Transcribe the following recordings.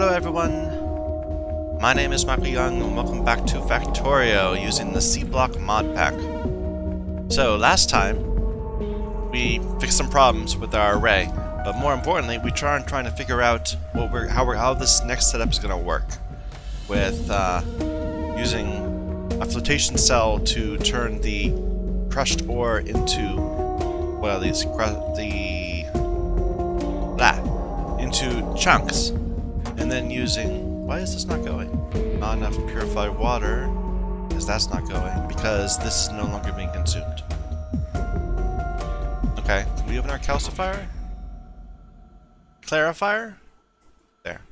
Hello everyone, my name is Michael Young and welcome back to Factorio using the Sea Block Modpack. So last time we fixed some problems with our array, but more importantly we trying to figure out how this next setup is going to work with using a flotation cell to turn the crushed ore into into chunks. And then using... Why is this not going? Not enough purified water. Because that's not going. Because this is no longer being consumed. Okay, can we open our calcifier? Clarifier? There.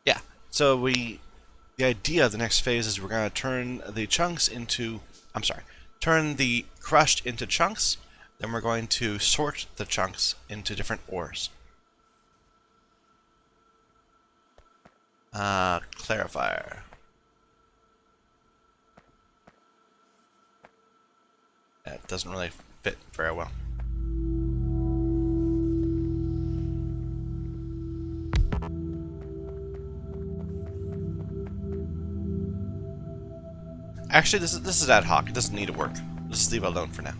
Yeah, so the idea of the next phase is we're going to turn the chunks into... turn the crushed into chunks. Then we're going to sort the chunks into different ores. Clarifier. That doesn't really fit very well. Actually, this is ad hoc. It doesn't need to work. Let's just leave it alone for now.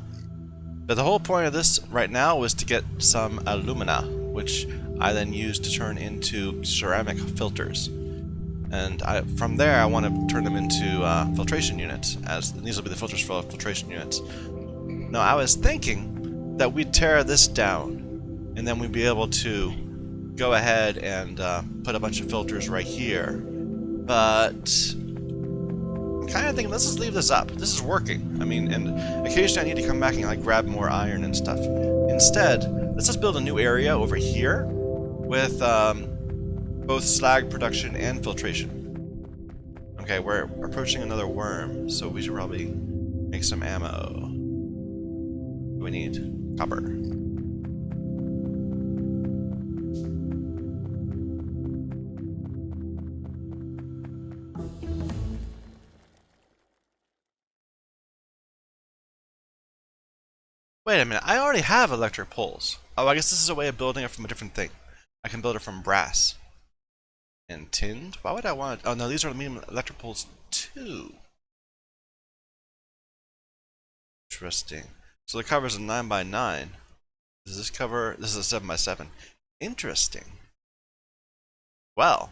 But the whole point of this right now was to get some alumina, which I then use to turn into ceramic filters. And from there, I want to turn them into filtration units, as these will be the filters for filtration units. Now, I was thinking that we'd tear this down, and then we'd be able to go ahead and put a bunch of filters right here. But I'm kind of thinking, let's just leave this up. This is working. I mean, and occasionally I need to come back and like grab more iron and stuff. Instead, let's just build a new area over here with both slag production and filtration. Okay, we're approaching another worm, so we should probably make some ammo. We need copper. Wait a minute, I already have electric poles. Oh, I guess this is a way of building it from a different thing. I can build it from brass. And tinned? Why would I want it? Oh no, these are medium electric poles too. Interesting. So the cover is a 9x9. Does this cover? This is a 7x7. Interesting. Well,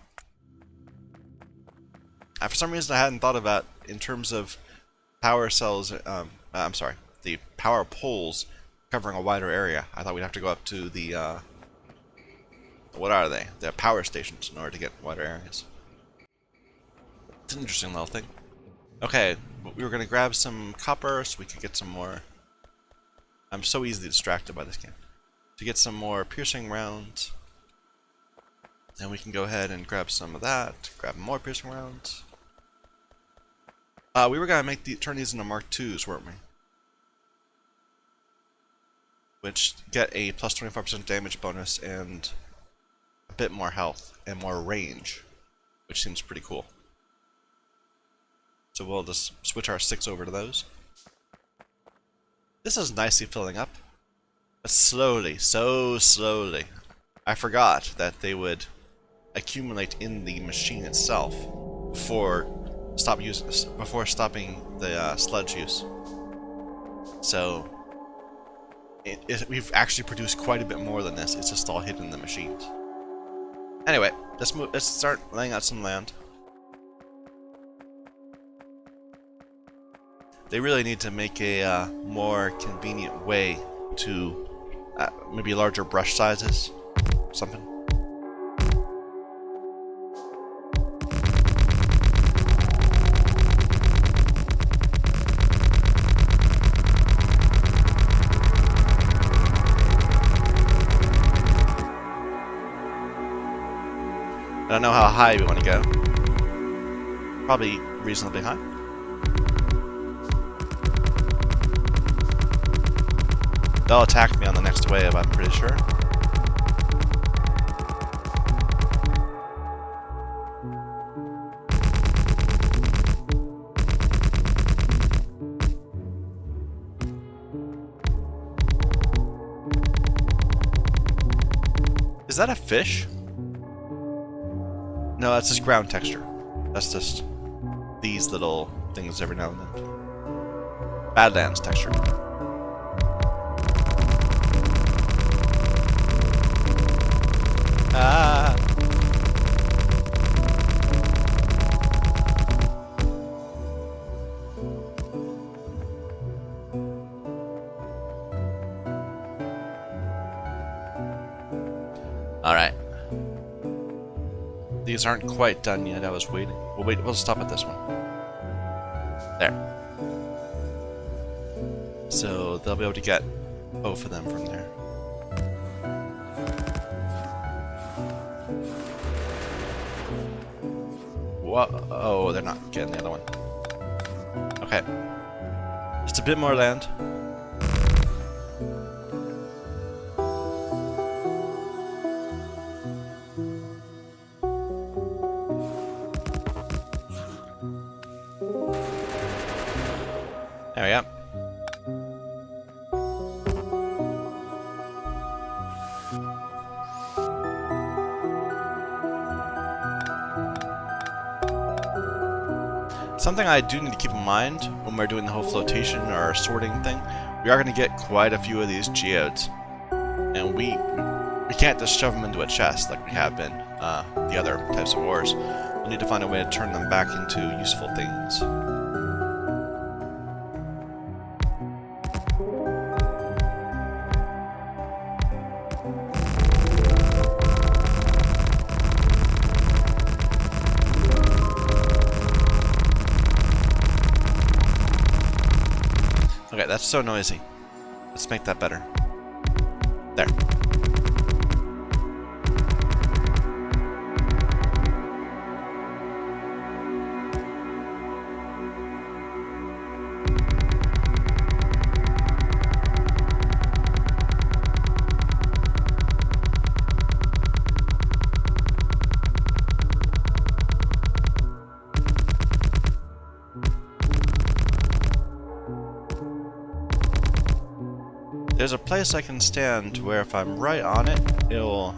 for some reason I hadn't thought about in terms of power cells. I'm sorry, the power poles covering a wider area. I thought we'd have to go up to the what are they? They're power stations in order to get wider areas. It's an interesting little thing. Okay, we were going to grab some copper so we could get some more... I'm so easily distracted by this game. To get some more piercing rounds. And we can go ahead and grab some of that. Grab more piercing rounds. We were going to turn these into Mark IIs, weren't we? Which get a plus 25% damage bonus and a bit more health and more range, which seems pretty cool. So we'll just switch our 6 over to those. This is nicely filling up, but slowly, so slowly. I forgot that they would accumulate in the machine itself before stopping the sludge use. So we've actually produced quite a bit more than this. It's just all hidden in the machines. Anyway, let's start laying out some land. They really need to make a more convenient way to maybe larger brush sizes, something. I don't know how high we want to go. Probably reasonably high. They'll attack me on the next wave, I'm pretty sure. Is that a fish? No, that's just ground texture. That's just these little things every now and then. Badlands texture. Ah. Alright. These aren't quite done yet, I was waiting. We'll stop at this one. There. So they'll be able to get both of them from there. What? Oh, they're not getting the other one. Okay. Just a bit more land. There we go. Something I do need to keep in mind when we're doing the whole flotation or sorting thing, we are going to get quite a few of these geodes, and we can't just shove them into a chest like we have been the other types of ores. We'll need to find a way to turn them back into useful things. Okay, that's so noisy. Let's make that better. There. There's a place I can stand where if I'm right on it, it'll...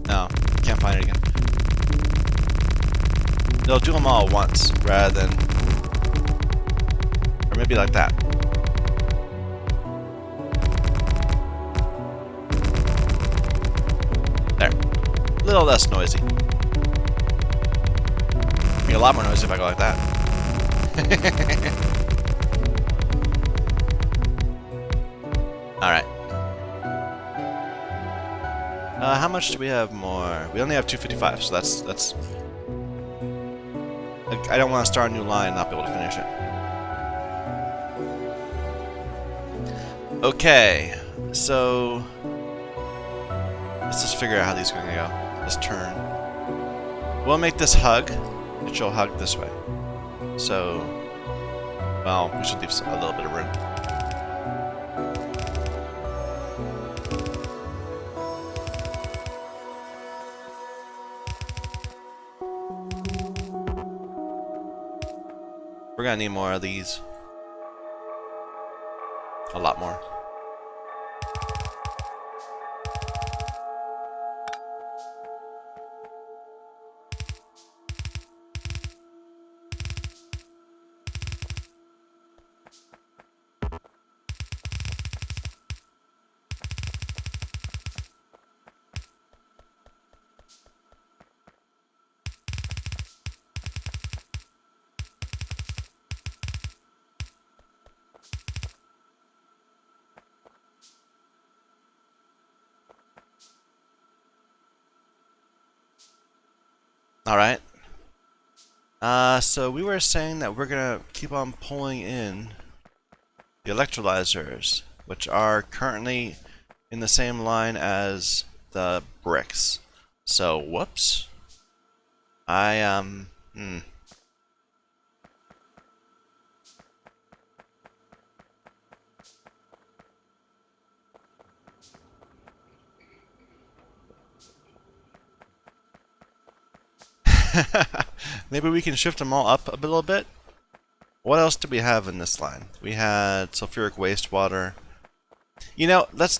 No, can't find it again. It'll do them all at once, rather than... Or maybe like that. There. A little less noisy. It'd be a lot more noisy if I go like that. Alright. How much do we have more? We only have 255, so that's... Like, I don't want to start a new line and not be able to finish it. Okay, so... Let's just figure out how these are going to go. This turn. We'll make this hug. It shall hug this way. So, well, we should leave a little bit of room. We're gonna need more of these. A lot more. Alright. So we were saying that we're gonna keep on pulling in the electrolyzers, which are currently in the same line as the bricks. So, whoops. Maybe we can shift them all up a little bit. What else did we have in this line? We had sulfuric wastewater. You know, let's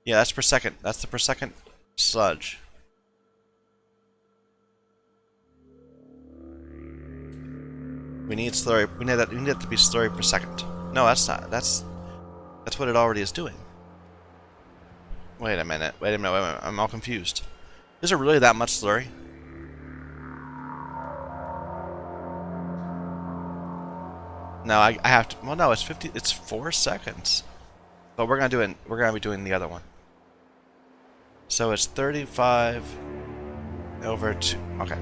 Yeah, that's per second. That's the per second sludge. We need slurry. We need that. We need that to be slurry per second. No, that's not. That's what it already is doing. Wait a minute. Wait a minute. Wait a minute. I'm all confused. Is there really that much slurry? No, I have to. Well, no, it's 50. It's 4 seconds. But we're gonna do it. We're gonna be doing the other one. So it's 35 over 2. Okay.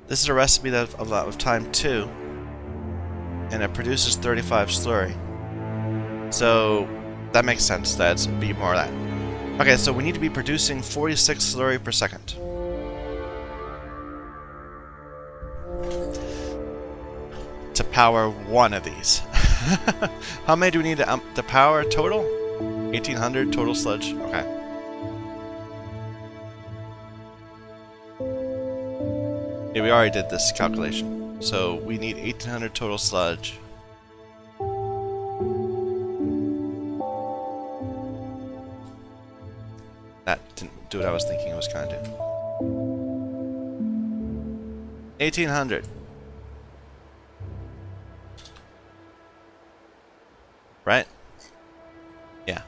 This is a recipe that of time 2, and it produces 35 slurry. So that makes sense. That's be more of that. Okay, so we need to be producing 46 slurry per second. To power one of these. How many do we need to power total? 1800 total sludge. Okay. Yeah, we already did this calculation. So we need 1800 total sludge. That didn't do what I was thinking it was going to do. 1800. Right? Yeah.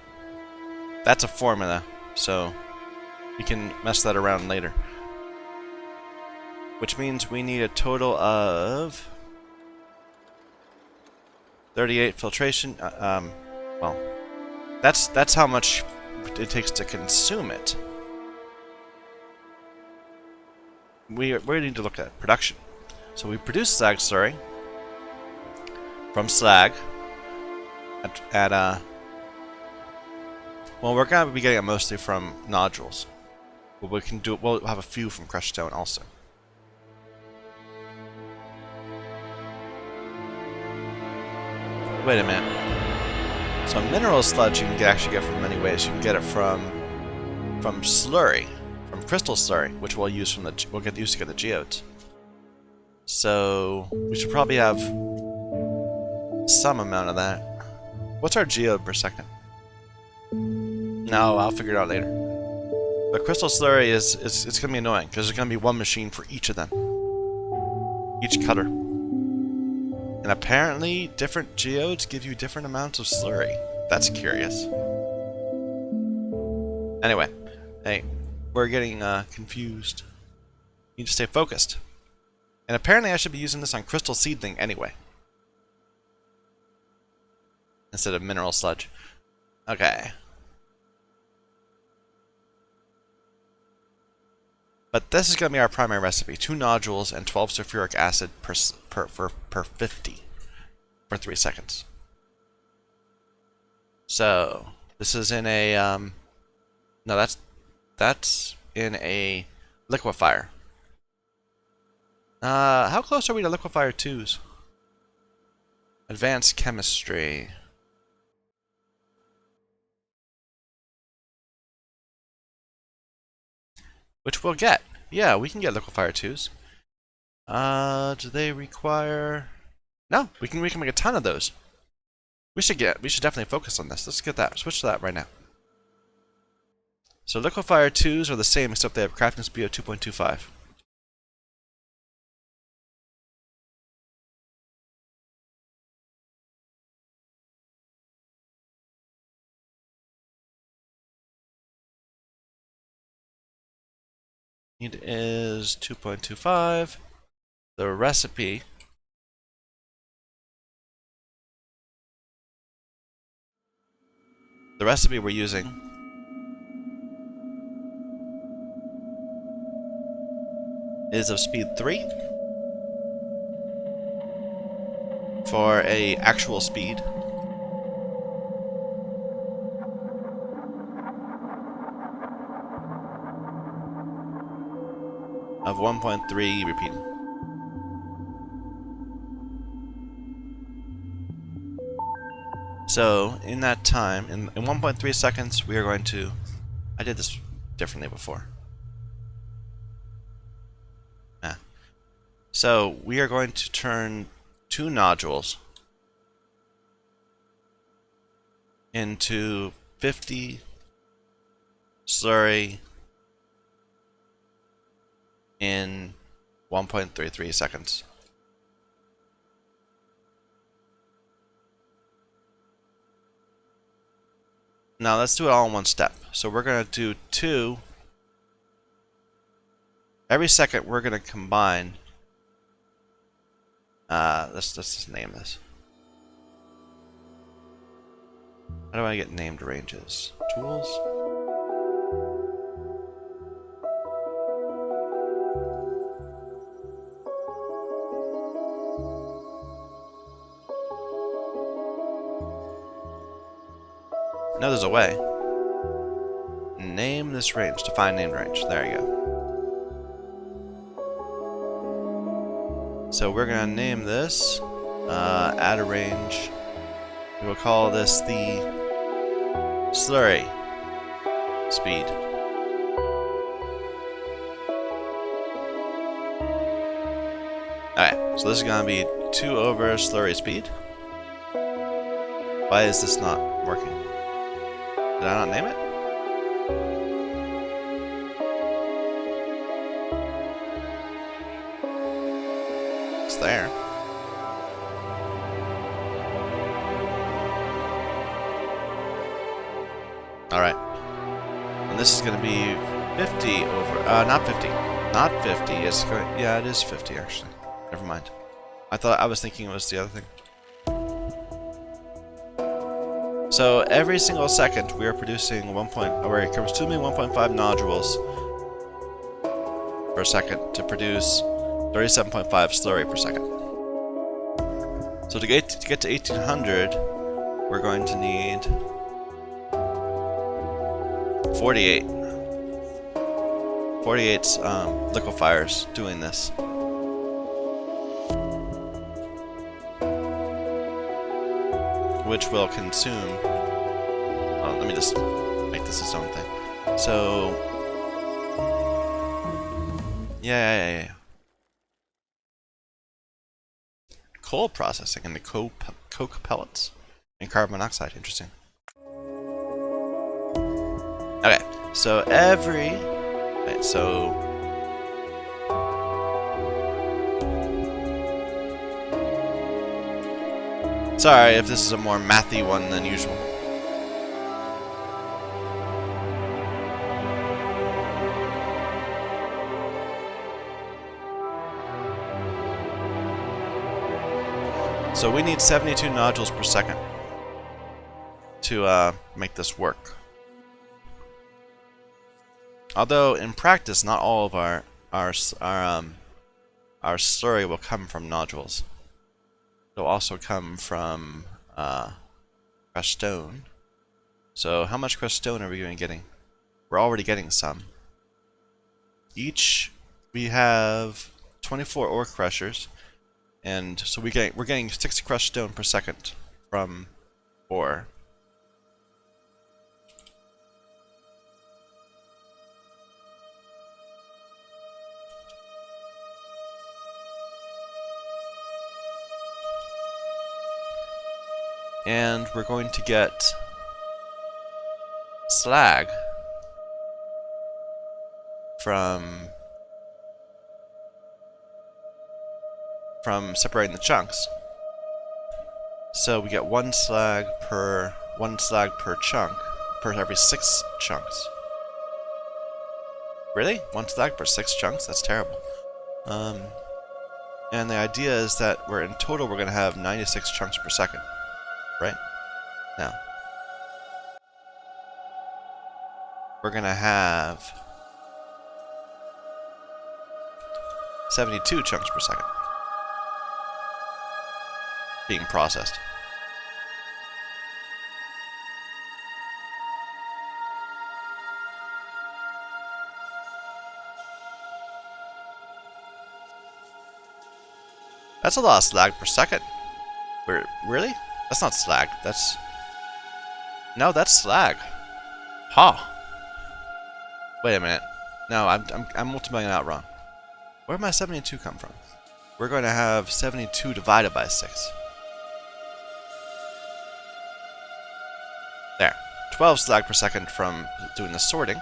That's a formula, so we can mess that around later. Which means we need a total of 38 filtration. Well, that's how much it takes to consume it. We need to look at production. So we produce slag slurry from slag well, we're gonna be getting it mostly from nodules, but we can do. We'll have a few from crushed stone also. Wait a minute. So mineral sludge you can actually get from many ways. You can get it from slurry, from crystal slurry, which we'll use from we'll get used to get the geodes. So we should probably have some amount of that. What's our geode per second? No, I'll figure it out later. But crystal slurry it's gonna be annoying because there's gonna be one machine for each of them, each cutter. And apparently, different geodes give you different amounts of slurry. That's curious. Anyway, hey, we're getting confused. You need to stay focused. And apparently I should be using this on crystal seedling anyway. Instead of mineral sludge. Okay. But this is going to be our primary recipe. 2 nodules and 12 sulfuric acid per 50 for 3 seconds. So this is in a no, that's in a liquefier. How close are we to liquefier 2s? Advanced chemistry. Which we'll get. Yeah, we can get liquefier 2s. Do they require... No, we can make a ton of those. We should definitely focus on this. Let's get that. Switch to that right now. So liquefier 2s are the same except they have crafting speed of 2.25. It is 2.25. The recipe we're using is of speed 3 for a actual speed of 1.3 repeating. So in that time, in 1.3 seconds, we are going to... I did this differently before. So we are going to turn 2 nodules into 50 slurry in 1.33 seconds. Now let's do it all in one step. So we're going to do 2. Every second we're going to combine. Let's just name this. How do I get named ranges? Tools? No, there's a way. Name this range. Define named range. There you go. So we're going to name this. Add a range. We will call this the slurry speed. Alright, so this is going to be 2 over slurry speed. Why is this not working? Did I not name it? It's there. Alright. And this is going to be 50 over... not 50. Not 50. It's going... Yeah, it is 50, actually. Never mind. I was thinking it was the other thing. So every single second we are producing 1.5 nodules per second to produce 37.5 slurry per second. So to get to 1800, we're going to need 48 liquefiers doing this. Which will consume... let me just make this its own thing. So... Yeah. Coal processing and the coke pellets and carbon monoxide. Interesting. Okay, so every... Right, so... Sorry if this is a more mathy one than usual. So we need 72 nodules per second to make this work. Although in practice, not all of our slurry will come from nodules. It'll also come from crushed stone. So how much crushed stone are we going to be getting? We're already getting some. Each we have 24 ore crushers, and so we're getting 60 crushed stone per second from ore. And we're going to get slag from separating the chunks. So we get 1 slag per chunk per every 6 chunks. Really? 1 slag per 6 chunks? That's terrible. And the idea is that in total we're going to have 96 chunks per second. Right? Now, we're going to have 72 chunks per second being processed. That's a lot of slag per second. Really? That's not slag. That's No, that's slag. Ha! Wait a minute. No, I'm multiplying it out wrong. Where did my 72 come from? We're going to have 72 divided by 6. There. 12 slag per second from doing the sorting.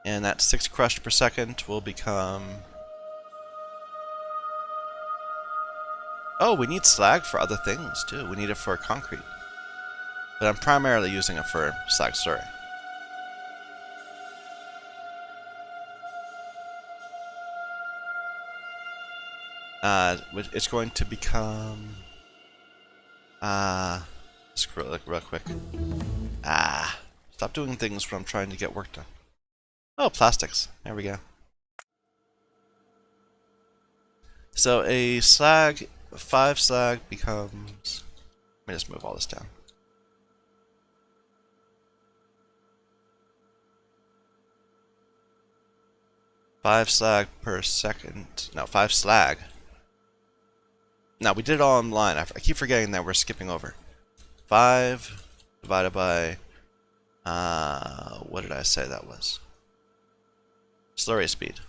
And that 6 crushed per second will become... Oh, we need slag for other things, too. We need it for concrete. But I'm primarily using it for slag slurry. It's going to become... screw it real quick. Stop doing things when I'm trying to get work done. Oh, plastics. There we go. So a slag, 5 slag becomes... Let me just move all this down. Five slag per second. No, 5 slag. No, we did it all online. I keep forgetting that we're skipping over. 5 divided by... what did I say that was? Slurry speed.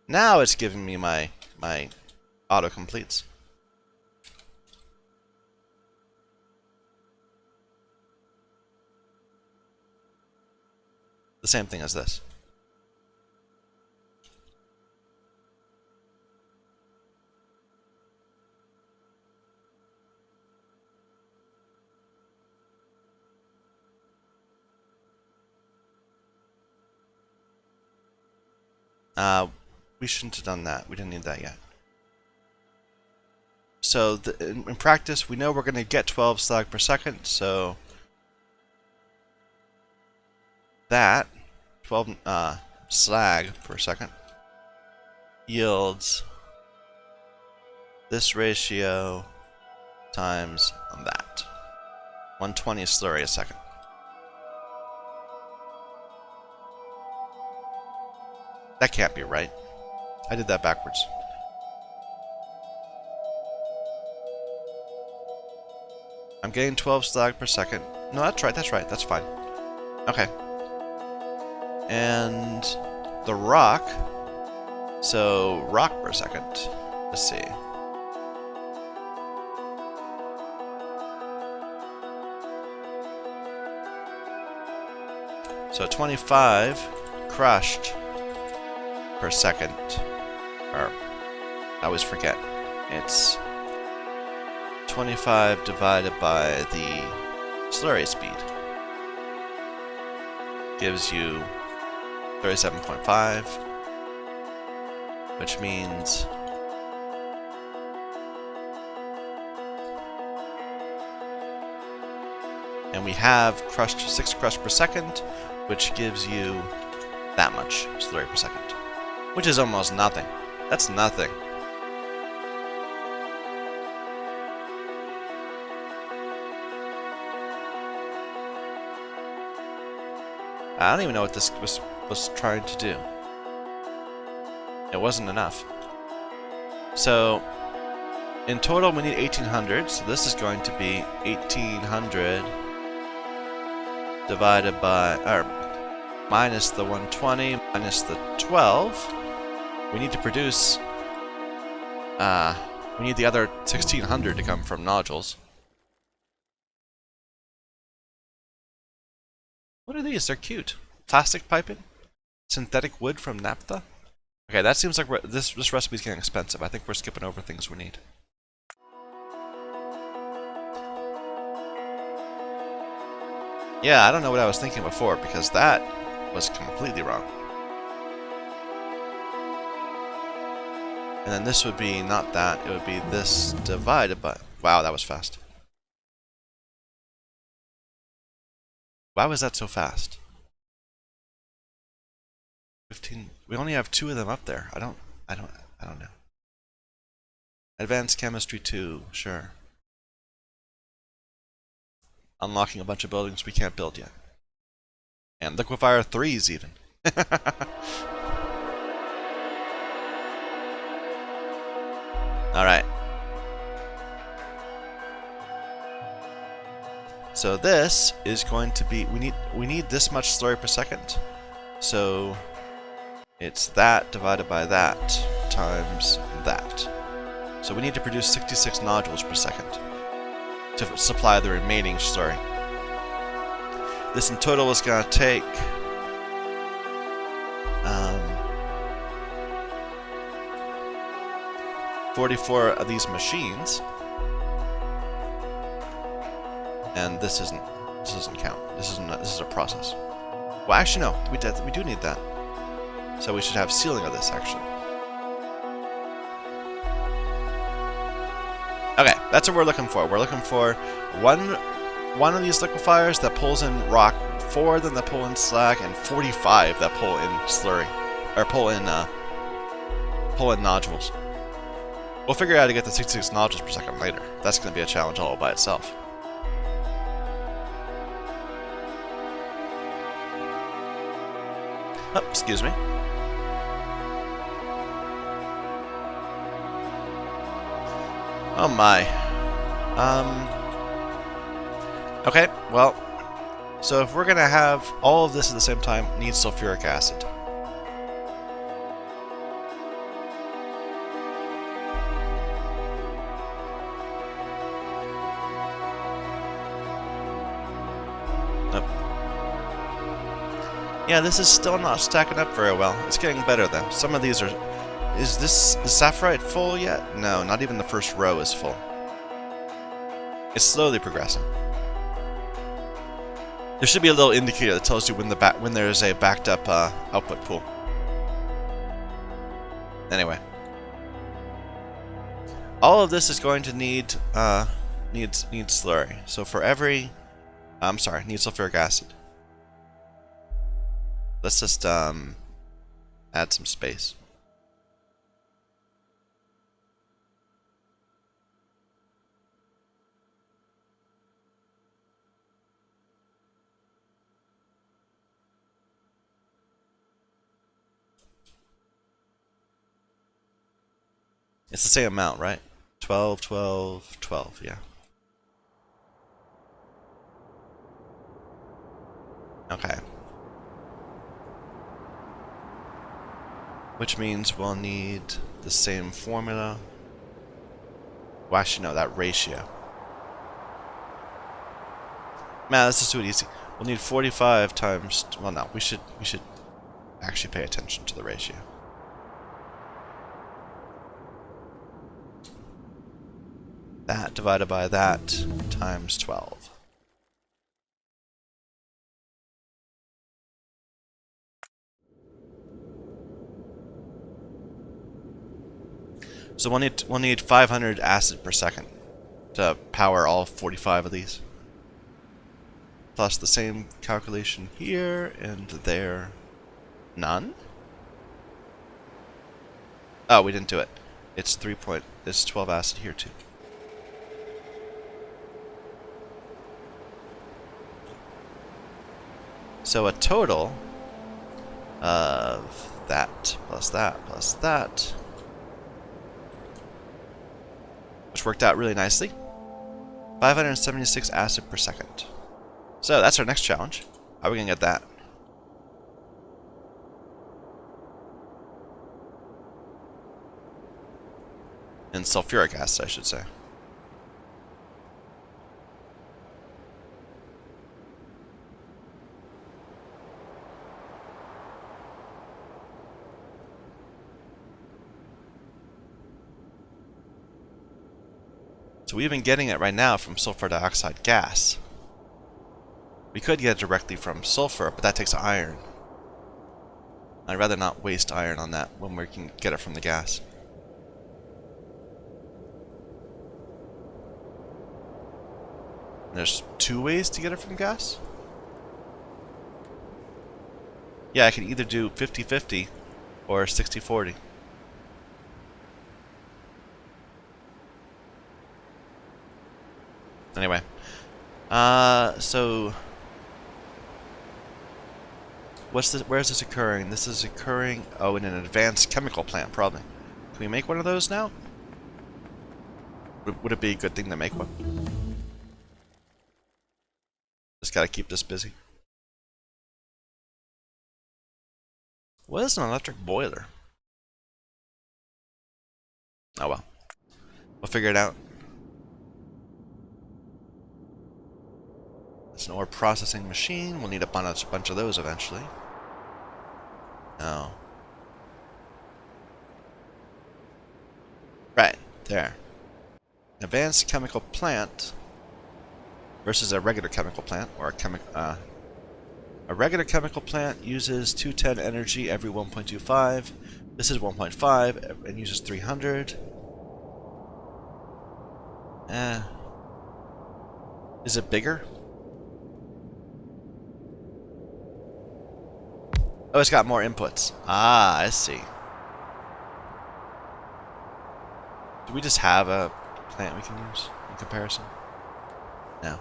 Now it's giving me my auto-completes. The same thing as this. We shouldn't have done that. We didn't need that yet. So in practice, we know we're going to get 12 slag per second, so that 12 slag per second yields this ratio times that. 120 slurry a second. That can't be right. I did that backwards. I'm getting 12 slag per second. No, that's right, that's fine. Okay. And the rock, so rock per second. Let's see. So 25 crushed per second. Or, I always forget. It's 25 divided by the slurry speed. Gives you 37.5, which means and we have 6 crushed per second, which gives you that much slurry per second, which is almost nothing. That's nothing. I don't even know what this was trying to do. It wasn't enough. So, in total we need 1800, so this is going to be 1800 divided by, or minus the 120, minus the 12. We need to produce, we need the other 1600 to come from nodules. What are these? They're cute. Plastic piping? Synthetic wood from naphtha? Okay, that seems like this recipe's getting expensive. I think we're skipping over things we need. Yeah, I don't know what I was thinking before, because that was completely wrong. And then this would be not that, it would be this divided by... Wow, that was fast. Why was that so fast? 15... We only have 2 of them up there. I don't know. Advanced Chemistry 2, sure. Unlocking a bunch of buildings we can't build yet. And liquefier 3s even. Alright. So this is going to be, we need this much slurry per second. So it's that divided by that times that. So we need to produce 66 nodules per second to supply the remaining slurry. This in total is going to take 44 of these machines, and this doesn't count. This is a process. Well, actually no, we do need that. So we should have sealing of this actually. Okay, that's what we're looking for. We're looking for one of these liquefiers that pulls in rock, 4 of them that pull in slag, and 45 that pull in slurry, or pull in nodules. We'll figure out how to get the 66 nodules per second later. That's going to be a challenge all by itself. Oh, excuse me. Oh my. Okay, well, so if we're gonna have all of this at the same time, need sulfuric acid. Nope. Yeah, this is still not stacking up very well. It's getting better though. Some of these are... Is sapphirite full yet? No, not even the first row is full. It's slowly progressing. There should be a little indicator that tells you when there is a backed up output pool. Anyway, all of this is going to need needs slurry. So for every, I'm sorry, needs sulfuric acid. Let's just add some space. It's the same amount, right? 12, 12, 12, yeah. Okay. Which means we'll need the same formula. Well, actually, no, that ratio. Man, let's just do it easy. We'll need 45 times... Well, no, we should actually pay attention to the ratio. That divided by that times 12. So we'll need 500 acid per second to power all 45 of these. Plus the same calculation here and there. None? Oh, we didn't do it. It's 12 acid here too. So a total of that plus that plus that, which worked out really nicely. 576 acid per second. So that's our next challenge. How are we gonna get that? And sulfuric acid, I should say. So we've been getting it right now from sulfur dioxide gas. We could get it directly from sulfur, but that takes iron. I'd rather not waste iron on that when we can get it from the gas. There's 2 ways to get it from gas? Yeah, I can either do 50-50 or 60-40. Anyway, so What's this? Where is this occurring? This is occurring, oh, in an advanced chemical plant, probably. Can we make one of those now? Would it be a good thing to make one? Just gotta keep this busy. What is an electric boiler? Oh well. We'll figure it out. It's an ore processing machine. We'll need a bunch of those eventually. No. Right, there. Advanced chemical plant versus a regular chemical plant, or a regular chemical plant uses 210 energy every 1.25. This is 1.5 and uses 300. Is it bigger? Oh, it's got more inputs. Ah, I see. Do we just have a plant we can use in comparison? No.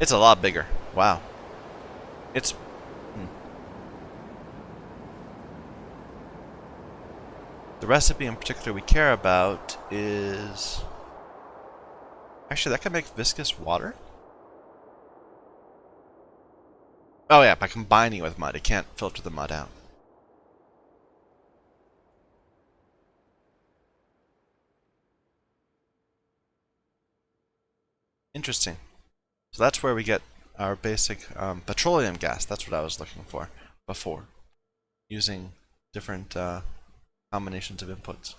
It's a lot bigger. Wow. It's... The recipe in particular we care about is... Actually, that can make viscous water? Oh yeah, by combining it with mud. It can't filter the mud out. Interesting. So that's where we get our basic petroleum gas. That's what I was looking for before. Using different combinations of inputs.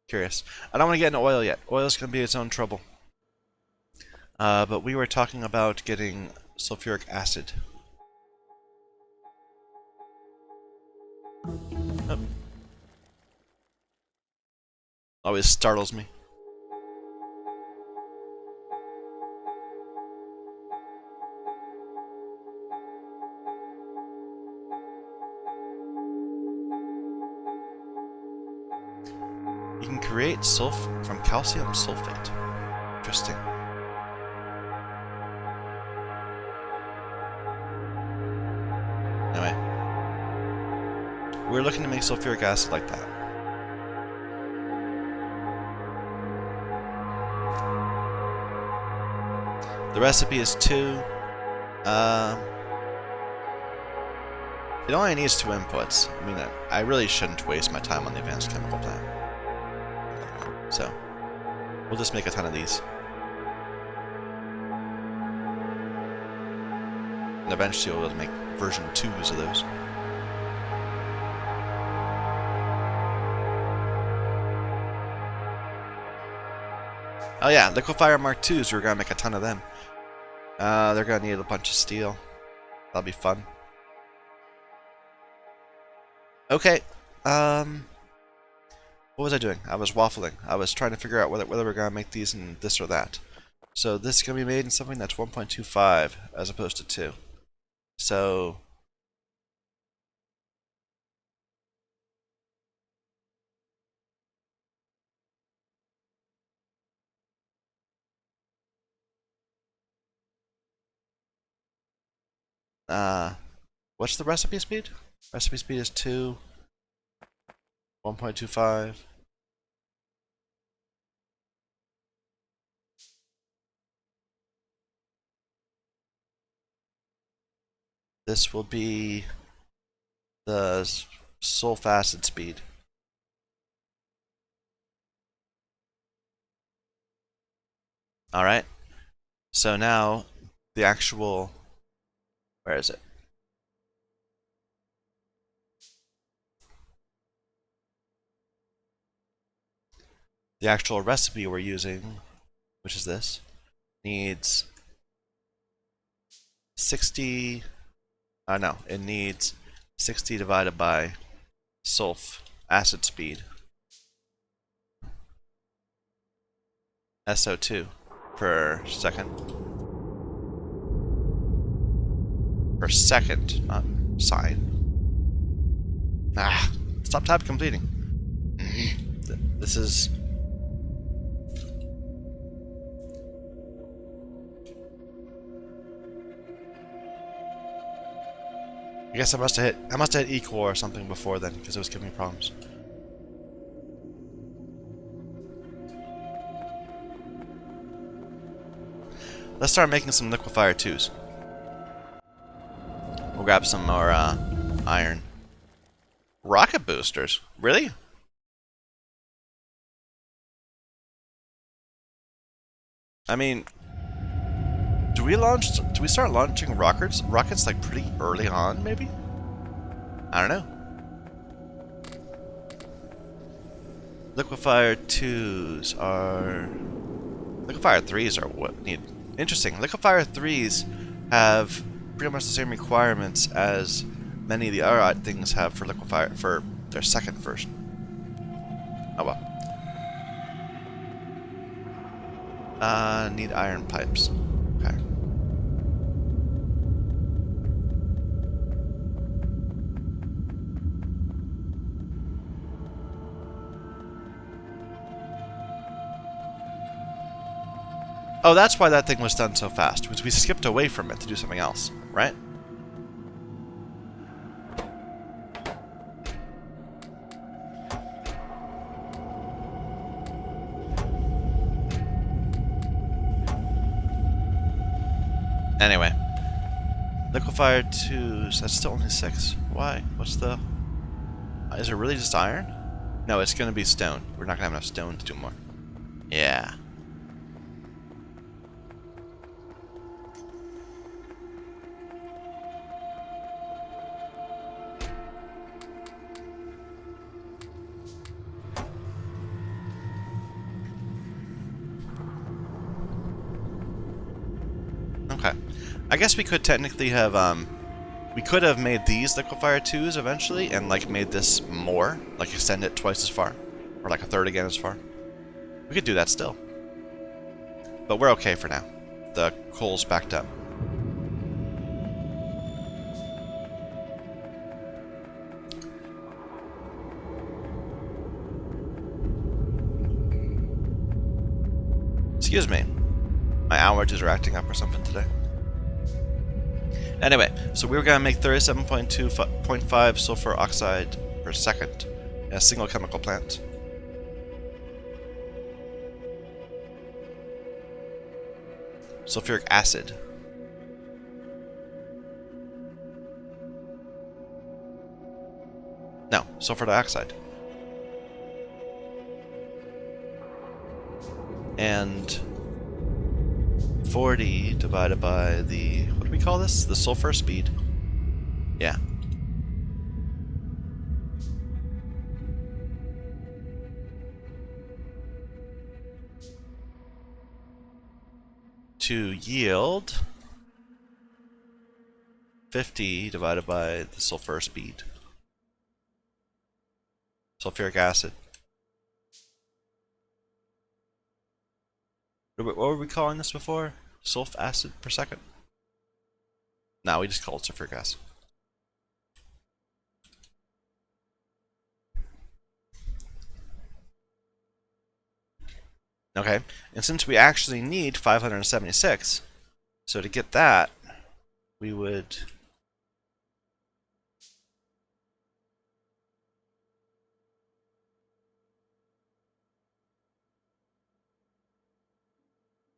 Curious. I don't want to get into oil yet. Oil's going to be its own trouble. But we were talking about getting sulfuric acid. Oh. Always startles me. You can create sulfur from calcium sulfate. Interesting. Anyway. We're looking to make sulfuric acid like that. The recipe is 2. It only needs 2 inputs. I mean, I really shouldn't waste my time on the advanced chemical plant. So, we'll just make a ton of these. And eventually we'll be able to make version 2s of those. Oh yeah, liquefier Mark 2s, we're gonna make a ton of them. They're gonna need a bunch of steel. That'll be fun. Okay, what was I doing? I was waffling. I was trying to figure out whether we're gonna make these in this or that. So this is gonna be made in something that's 1.25 as opposed to 2. So what's the recipe speed? Recipe speed is 2, 1.25. This will be the sulf acid speed. Alright, so now the actual, where is it? The actual recipe we're using, which is this, needs 60, no, it needs 60 divided by sulf acid speed, SO2 per second. Per second, not sine. Stop Stop tab completing. This is... I guess I must have hit equal or something before then, because it was giving me problems. Let's start making some liquefier 2s. We'll grab some more iron. Rocket boosters? Really? I mean, do we start launching rockets like pretty early on, maybe? I don't know. Liquefier 2s are... Liquefier 3s are what need... Interesting. Liquefier 3s have pretty much the same requirements as many of the other things have for liquefier for their second version. Oh well. Need iron pipes. Okay. Oh, that's why that thing was done so fast, because we skipped away from it to do something else, right? Anyway. Liquefier 2s, that's still only 6. Why? What's the... Is it really just iron? No, it's gonna be stone. We're not gonna have enough stone to do more. Yeah. Okay. I guess we could technically have, we could have made these liquefier 2s eventually, and, like, made this more. Like, extend it twice as far. Or, like, a third again as far. We could do that still. But we're okay for now. The coal's backed up. Excuse me. My allergies are acting up or something today. Anyway, so we were going to make 37.5 sulfur oxide per second in a single chemical plant. Sulfuric acid. No, sulfur dioxide. And 40 divided by the, what do we call this? The sulfur speed? Yeah. To yield 50 divided by the sulfur speed. Sulfuric acid. What were we calling this before? Sulf acid per second? No, we just call it sulfuric acid. Okay, and since we actually need 576, so to get that, we would...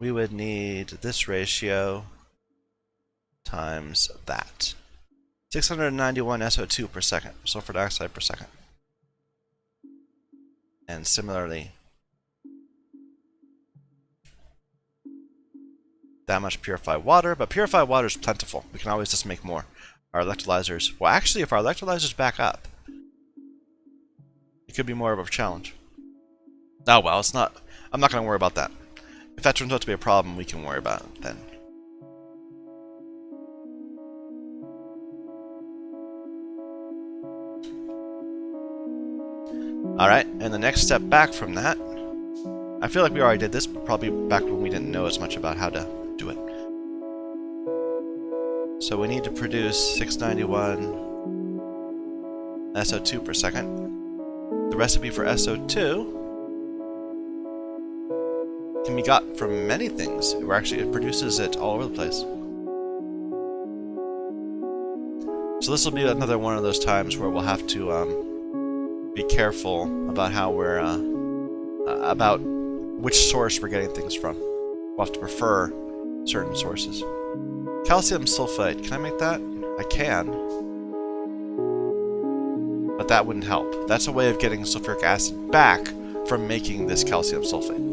we would need this ratio times that. 691 SO2 per second, sulfur dioxide per second. And similarly, that much purified water, but purified water is plentiful. We can always just make more. Our electrolyzers, well actually if our electrolyzers back up, it could be more of a challenge. Oh well, it's not, I'm not going to worry about that. If that turns out to be a problem, we can worry about it then. Alright, and the next step back from that, I feel like we already did this, but probably back when we didn't know as much about how to do it. So we need to produce 691 SO2 per second. The recipe for SO2 can be got from many things. Where actually it produces it all over the place. So this will be another one of those times where we'll have to be careful about how we're about which source we're getting things from. We'll have to prefer certain sources. Calcium sulfate. Can I make that? I can. But that wouldn't help. That's a way of getting sulfuric acid back from making this calcium sulfate.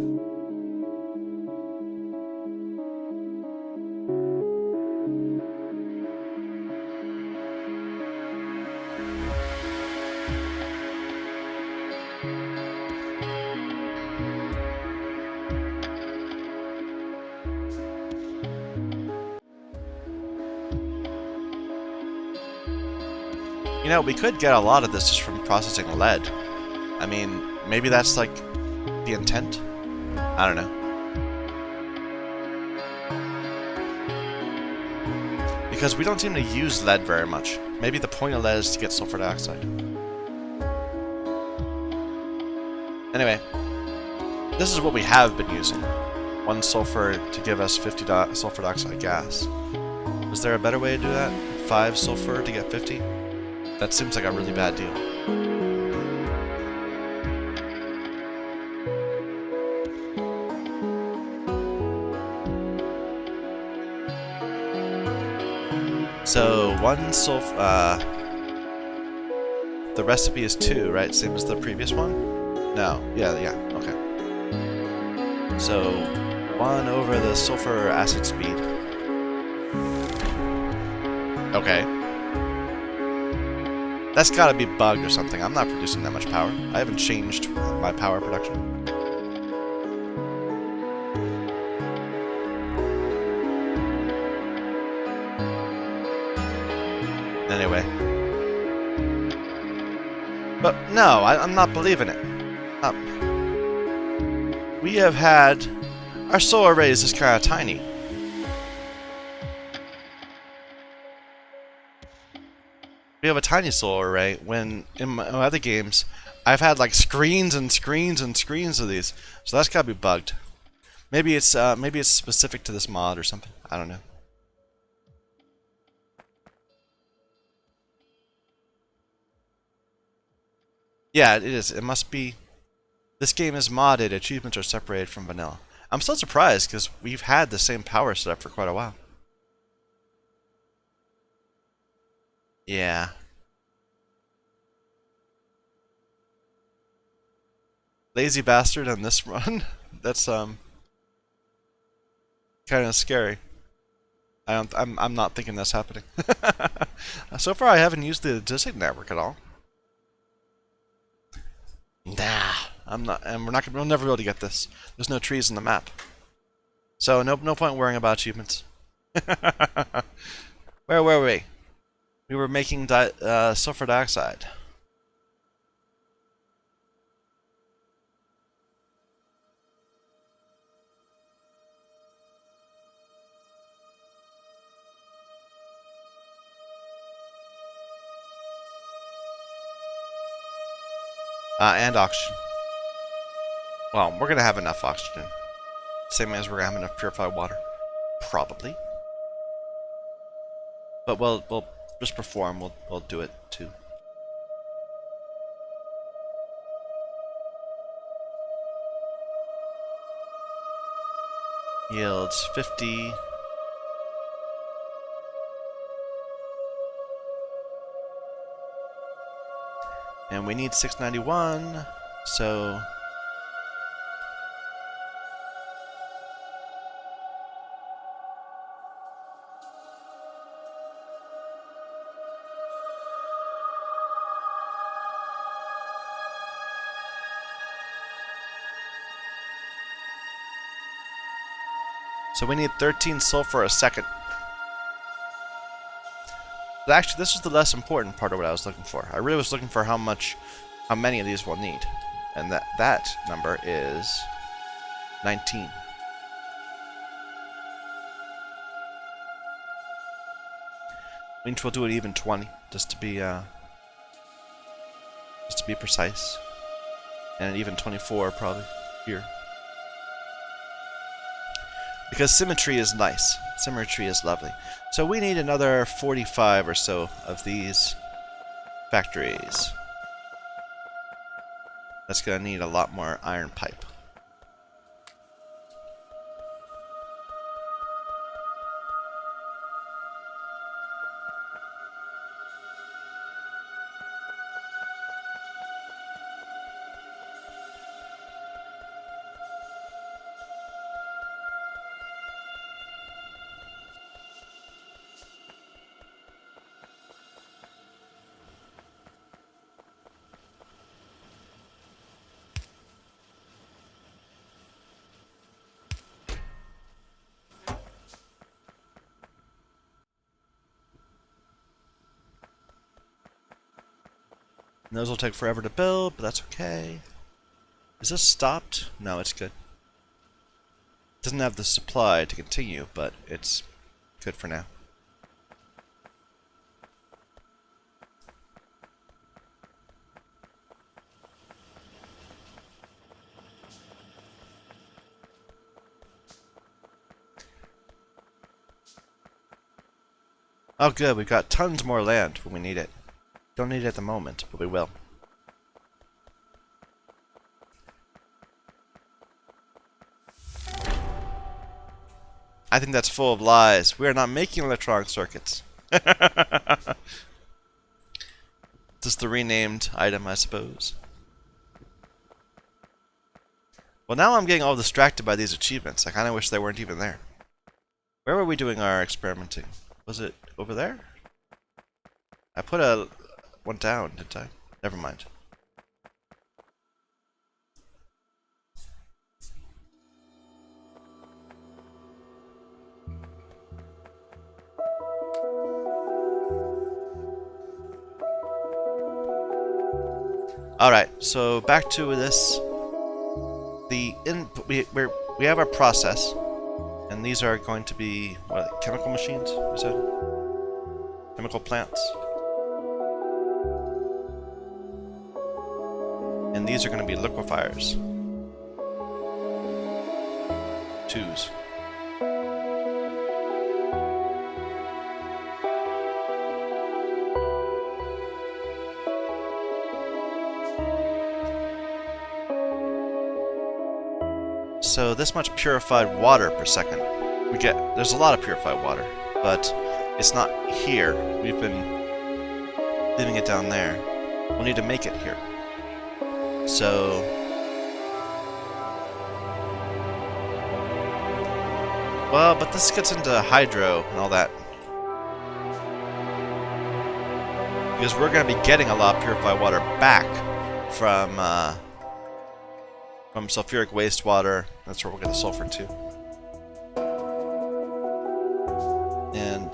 You know, we could get a lot of this just from processing lead. I mean, maybe that's like the intent? I don't know. Because we don't seem to use lead very much. Maybe the point of lead is to get sulfur dioxide. Anyway, this is what we have been using. 1 sulfur to give us 50 sulfur dioxide gas. Is there a better way to do that? 5 sulfur to get 50? That seems like a really bad deal. So 1 sulfur. The recipe is 2, right? Same as the previous one? No. Yeah. Okay. So 1 over the sulfur acid speed. Okay. That's gotta be bugged or something. I'm not producing that much power. I haven't changed my power production. Anyway. But no, I'm not believing it. We have had... Our solar array is just kind of tiny. We have a tiny solar array when in my other games I've had like screens and screens and screens of these. So that's gotta be bugged. Maybe it's specific to this mod or something. I don't know. Yeah, it is. It must be. This game is modded. Achievements are separated from vanilla. I'm still surprised because we've had the same power setup for quite a while. Yeah. Lazy bastard on this run. That's kind of scary. I'm not thinking that's happening. So far, I haven't used the logistic network at all. Nah, I'm not, and we'll never be able to get this. There's no trees in the map, so no point worrying about achievements. Where were we? We were making sulfur dioxide. And oxygen. Well, we're gonna have enough oxygen. Same as we're gonna have enough purified water. Probably. But we'll just perform. We'll do it too. Yields 50. And we need 691, so... So we need 13 sulfur a second. But actually, this is the less important part of what I was looking for. I really was looking for how many of these we'll need. And that number is 19. Means we'll do it even 20, just to be precise. And even 24 probably here. Because symmetry is nice. Symmetry is lovely. So we need another 45 or so of these factories. That's going to need a lot more iron pipe. And those will take forever to build, but that's okay. Is this stopped? No, it's good. It doesn't have the supply to continue, but it's good for now. Oh good, we've got tons more land when we need it. Don't need it at the moment, but we will. I think that's full of lies. We are not making electronic circuits. Just the renamed item, I suppose. Well, now I'm getting all distracted by these achievements. I kind of wish they weren't even there. Where were we doing our experimenting? Was it over there? I put one down, didn't I? Never mind. Alright, so back to this. We have our process, and these are going to be what, chemical machines? You said chemical plants, and these are going to be liquefiers. Twos. So this much purified water per second. There's a lot of purified water, but it's not here. We've been leaving it down there. We'll need to make it here. So well, but this gets into hydro and all that. Because we're going to be getting a lot of purified water back from sulfuric wastewater. That's where we'll get the sulfur too. And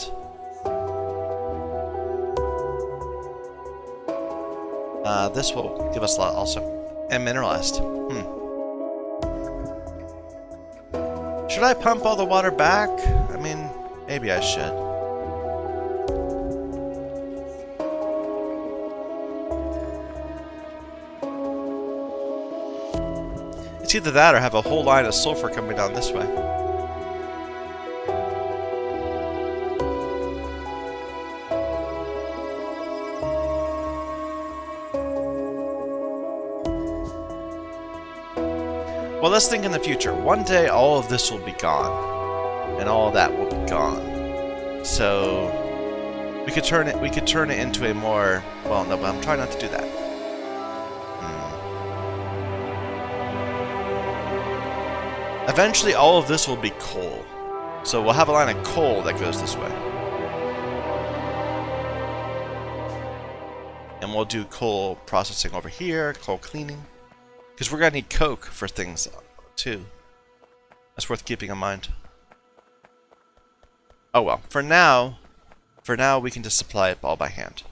this will give us a lot also. And mineralized. Should I pump all the water back? I mean, maybe I should. It's either that or have a whole line of sulfur coming down this way. Well, let's think in the future. One day, all of this will be gone, and all of that will be gone. So we could turn it into a more, well, no, but I'm trying not to do that. Eventually, all of this will be coal. So we'll have a line of coal that goes this way. And we'll do coal processing over here, coal cleaning. Because we're going to need coke for things, too. That's worth keeping in mind. Oh well, for now we can just supply it all by hand.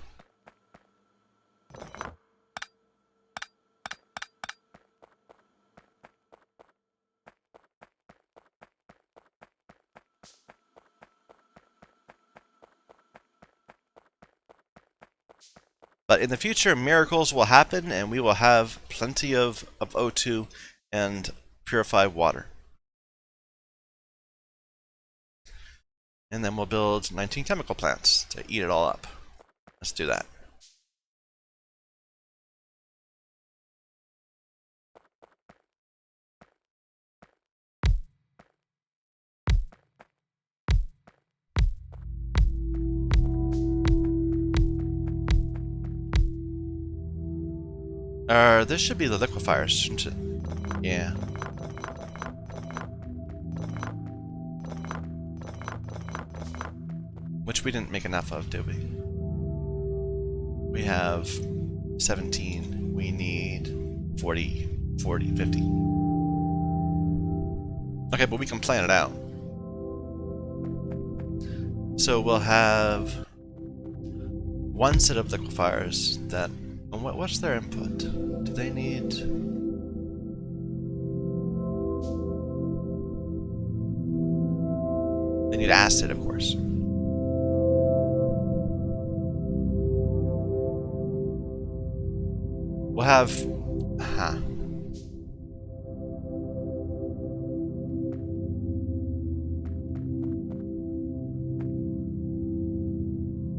But in the future, miracles will happen, and we will have plenty of O2 and purified water. And then we'll build 19 chemical plants to eat it all up. Let's do that. This should be the liquefiers, shouldn't it? Yeah. Which we didn't make enough of, did we? We have 17. We need 40, 40, 50. Okay, but we can plan it out. So we'll have one set of liquefiers that... What's their input? Do they need... They need acid, of course. We'll have...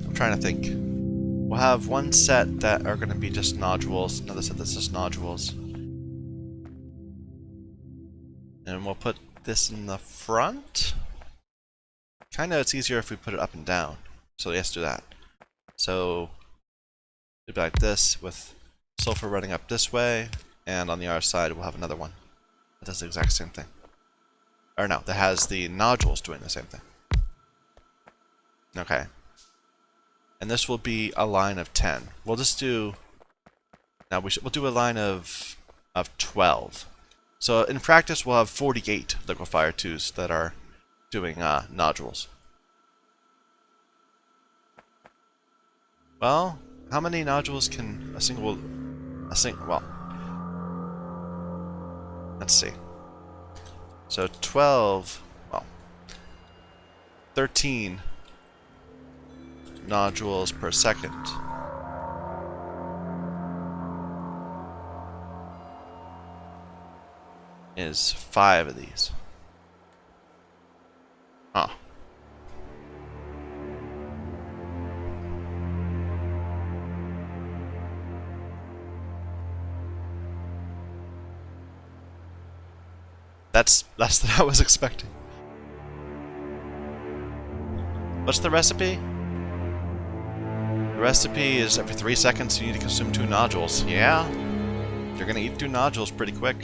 I'm trying to think. We'll have one set that are going to be just nodules, another set that's just nodules. And we'll put this in the front. Kinda it's easier if we put it up and down. So let's do that. So it'll be like this with sulfur running up this way, and on the other side we'll have another one that does the exact same thing. Or no, that has the nodules doing the same thing. Okay. And this will be a line of 10. We'll just do... Now we'll do a line of 12. So in practice we'll have 48 liquefier 2s that are doing nodules. Well, how many nodules can well, let's see. So 12, well, 13 nodules per second. Is 5 of these. Huh. That's less than I was expecting. What's the recipe? The recipe is every 3 seconds you need to consume 2 nodules. Yeah, you're gonna eat 2 nodules pretty quick.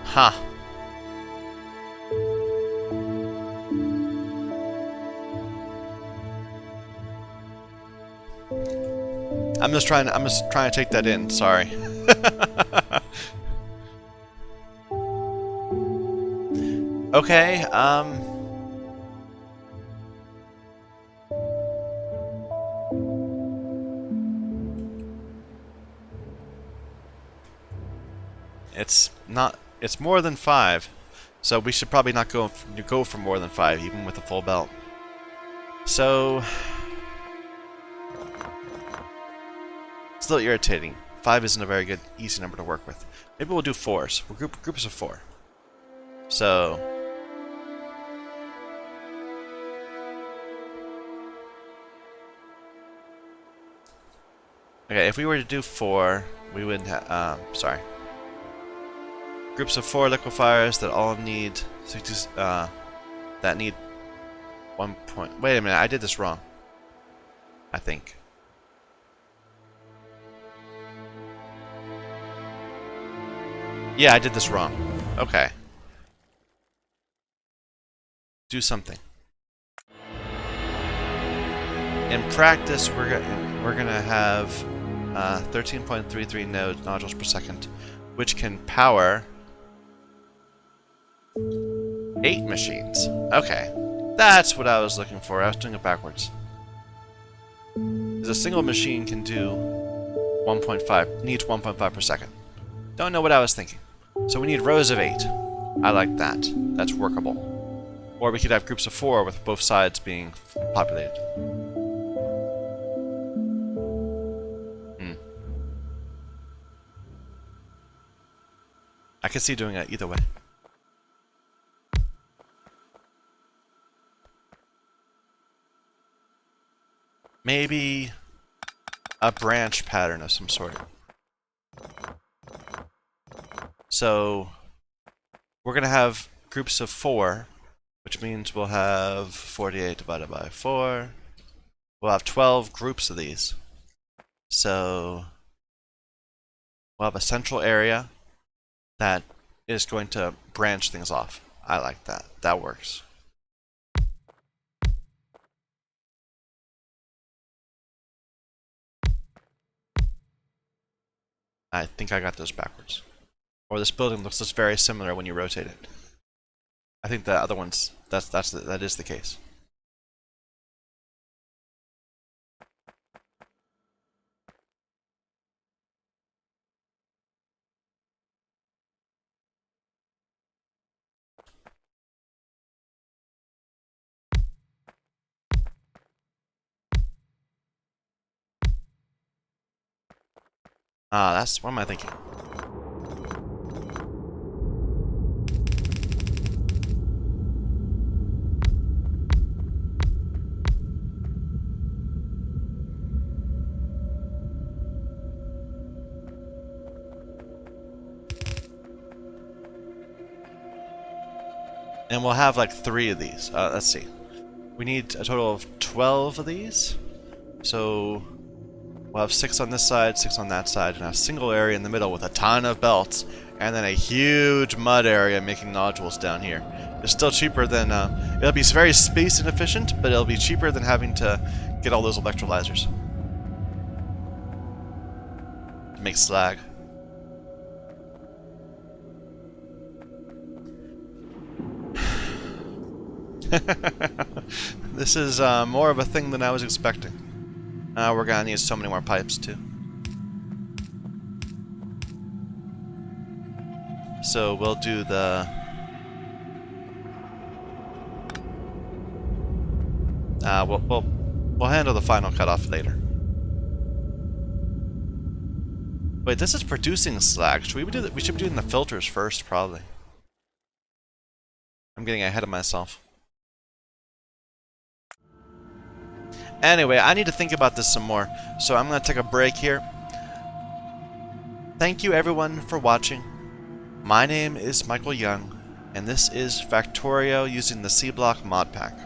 Huh. I'm just trying to take that in, sorry. Okay, it's more than 5. So we should probably not go for more than 5, even with a full belt. So it's a little irritating. 5 isn't a very good, easy number to work with. Maybe we'll do 4s. We'll groups of 4. So okay, if we were to do 4, we would have groups of 4 liquefiers that all need that need 1 point. Wait a minute, I did this wrong. I think. Yeah, I did this wrong. Okay. Do something. In practice, we're gonna have 13.33 nodules per second, which can power 8 machines. Okay, that's what I was looking for. I was doing it backwards. Because a single machine can do 1.5, needs 1.5 per second. Don't know what I was thinking. So we need rows of 8. I like that. That's workable. Or we could have groups of 4 with both sides being populated. I can see doing it either way. Maybe a branch pattern of some sort. So we're going to have groups of 4, which means we'll have 48 divided by 4. We'll have 12 groups of these. So we'll have a central area that is going to branch things off. I like that. That works. I think I got those backwards. Or this building looks just very similar when you rotate it. I think the other ones, that is the case. That's what am I thinking? And we'll have like 3 of these. Let's see. We need a total of 12 of these. So we'll have 6 on this side, 6 on that side, and a single area in the middle with a ton of belts, and then a huge mud area making nodules down here. It's still cheaper than, it'll be very space inefficient, but it'll be cheaper than having to get all those electrolyzers to make slag. This is more of a thing than I was expecting. We're gonna need so many more pipes too. So we'll do the... we'll handle the final cutoff later. Wait, this is producing slag. Should we do that? We should be doing the filters first, probably. I'm getting ahead of myself. Anyway, I need to think about this some more, so I'm going to take a break here. Thank you everyone for watching. My name is Michael Young, and this is Factorio using the Sea Block Modpack.